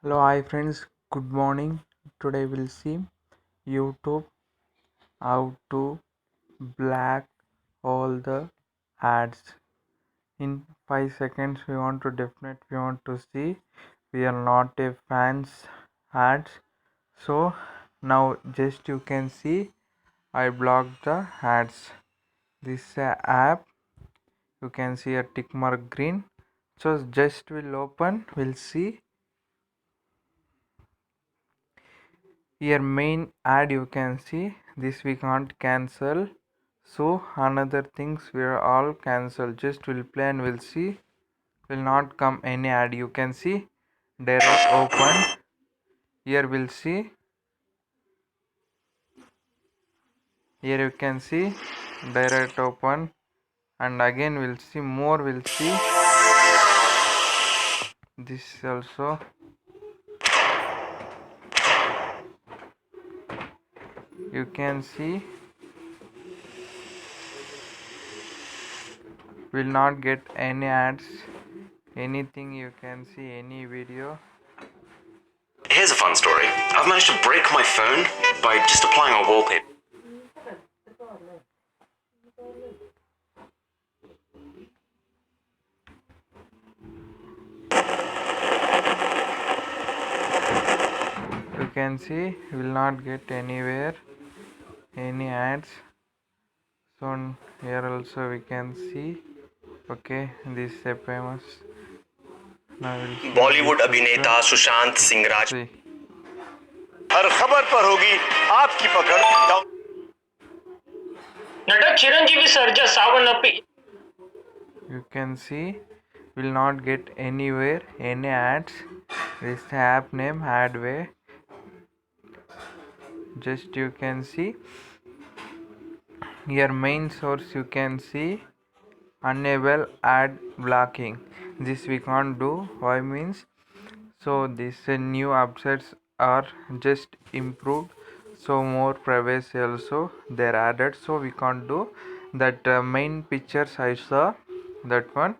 Hello, hi friends. Good morning. Today we'll see YouTube how to black all the ads in 5 seconds. We want to see. We are not a fans ads. So now just you can see I blocked the ads. This app you can see a tick mark green. So just will open. We'll see here main ad you can see this we can't cancel, so another things we are all cancel. Just will play and we'll see, will not come any ad. You can see direct open. Here we'll see, here you can see direct open, and again we'll see more. We'll see this also. You can see will not get any ads, anything. You can see any video. Here's a fun story. I've managed to break my phone by just applying a wallpaper. You can see will not get anywhere any ads. So here also we can see, okay, this is a famous. Now we'll see Bollywood this अभिनेता also. Sushant Singh राज See, हर खबर पर होगी आपकी पकड़ ನಟ Chiranjeevi Sarja ಸಾವನ್ನಪ್ಪಿ. you can see will not get anywhere any ads. This app name adaway. Just you can see here main source you can see enable ad blocking. This we can't do. Why means, so this new updates are just improved, so more privacy also they're added, so we can't do that. Main pictures I saw that one,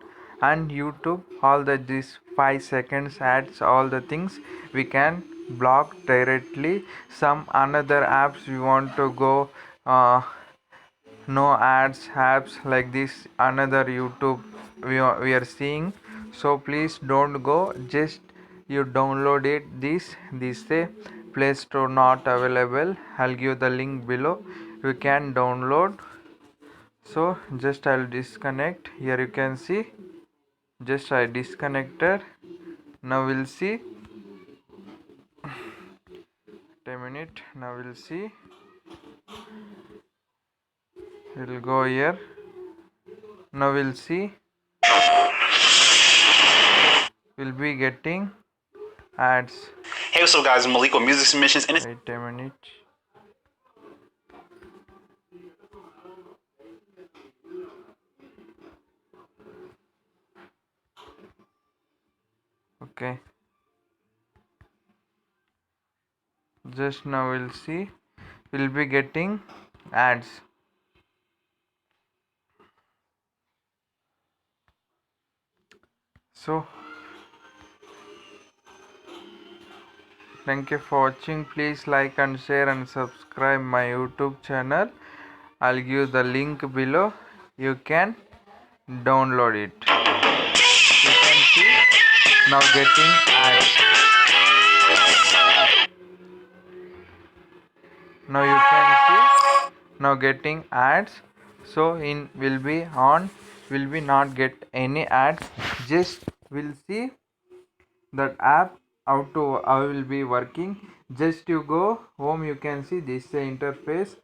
and YouTube all the this 5 seconds ads, all the things we can block directly. Some another apps we want to go, no ads apps like this another YouTube we are seeing. So please don't go, just you download it. This say Play Store not available. I'll give the link below, you can download. So just I'll disconnect. Here you can see, just I disconnected. Now we'll see, wait a minute. Now we'll see, we'll go here. Now we'll see, we'll be getting ads. Hey, what's up, guys? I'm Malik with music submissions, and Wait a minute. Okay, just now we'll see, we'll be getting ads. So thank you for watching. Please like and share and subscribe my YouTube channel. I'll give the link below, you can download it. You can see now getting ads. Now you can see now getting ads. So in will be on, will be not get any ads. Just will see that app how will be working. Just you go home, you can see this interface.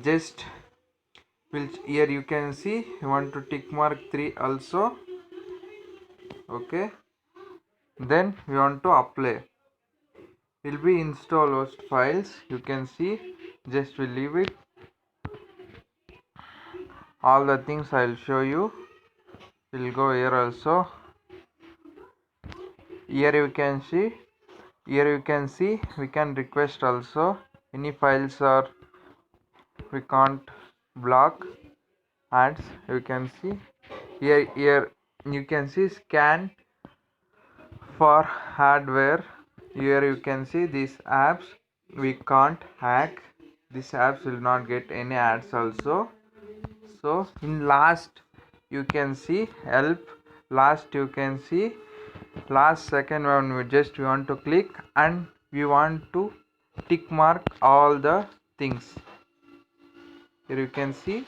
Just will here you can see you want to tick mark 3 also. Okay, then we want to apply, will be install host files. You can see, just will leave it. All the things I'll show you. We'll go here also. Here you can see, here you can see we can request also any files, or we can't block ads. You can see here you can see scan for hardware. Here you can see these apps we can't hack. These apps will not get any ads also. So in last you can see help. Last you can see last second when we want to click and we want to tick mark all the things. Here you can see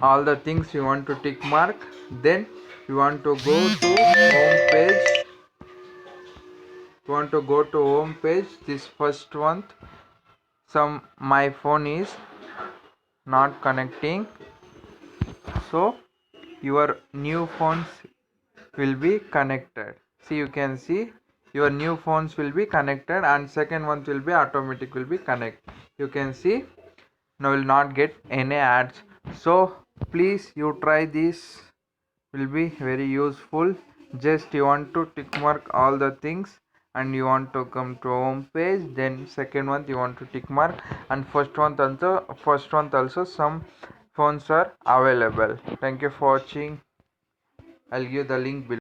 all the things you want to tick mark. Then you want to go to home page. You want to go to home page. This first one, my phone is not connecting, so your new phones will be connected. See, you can see your new phones will be connected and second one will be automatic will be connect. You can see now will not get any ads. So please you try this, will be very useful. Just you want to tick mark all the things and you want to come to home page. Then second one you want to tick mark and first one also some phones are available. Thank you for watching. I'll give the link below.